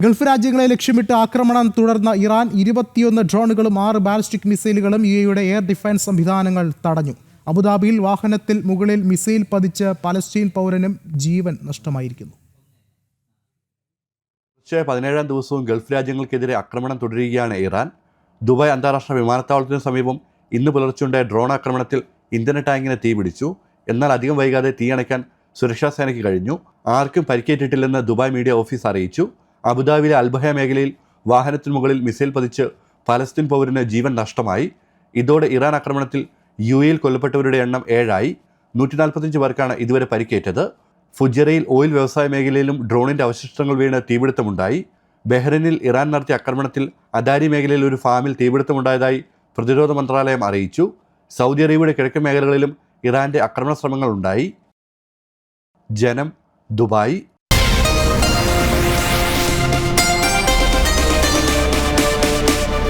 Gulf രാജ്യങ്ങളെ ലക്ഷ്യമിട്ട് ആക്രമണം തുടർന്ന ഇറാൻ 21 ഡ്രോണുകളും 6 ബാലിസ്റ്റിക് മിസൈലുകളും യുഎഇയുടെ എയർ ഡിഫൻസ് സംവിധാനങ്ങൾ തടഞ്ഞു. അബുദാബിയിൽ വാഹനത്തിൽ മുകളിൽ മിസൈൽ പതിച്ച് പലസ്തീൻ പൗരനും ജീവൻ നഷ്ടമായിരിക്കുന്നു. 17-ാം ദിവസവും ഗൾഫ് രാജ്യങ്ങൾക്കെതിരെ ആക്രമണം തുടരുകയാണ് ഇറാൻ. ദുബായ് അന്താരാഷ്ട്ര വിമാനത്താവളത്തിന് സമീപം ഇന്ന് പുലർച്ചെയുണ്ടായ ഡ്രോൺ ആക്രമണത്തിൽ ഇന്ധന ടാങ്കിന് തീപിടിച്ചു. എന്നാൽ അധികം വൈകാതെ തീയണയ്ക്കാൻ സുരക്ഷാ സേനയ്ക്ക് കഴിഞ്ഞു. ആർക്കും പരിക്കേറ്റിട്ടില്ലെന്ന് ദുബായ് മീഡിയ ഓഫീസ് അറിയിച്ചു. അബുദാബിയിലെ അൽബഹ മേഖലയിൽ വാഹനത്തിന് മുകളിൽ മിസൈൽ പതിച്ച് പലസ്തീൻ പൗരന് ജീവൻ നഷ്ടമായി. ഇതോടെ ഇറാൻ ആക്രമണത്തിൽ യുഎഇയിൽ കൊല്ലപ്പെട്ടവരുടെ എണ്ണം 7 ആയി. 145 പേർക്കാണ് ഇതുവരെ പരിക്കേറ്റത്. ഫുജറയിൽ ഓയിൽ വ്യവസായ മേഖലയിലും ഡ്രോണിൻ്റെ അവശിഷ്ടങ്ങൾ വീണ് തീപിടുത്തമുണ്ടായി. ബഹ്റൈനിൽ ഇറാൻ നടത്തിയ ആക്രമണത്തിൽ അദാരി മേഖലയിൽ ഒരു ഫാമിൽ തീപിടുത്തമുണ്ടായതായി പ്രതിരോധ മന്ത്രാലയം അറിയിച്ചു. സൗദി അറേബ്യയുടെ കിഴക്കൻ മേഖലകളിലും ഇറാൻ്റെ ആക്രമണ ശ്രമങ്ങൾ ഉണ്ടായി. ജനം, ദുബായ്.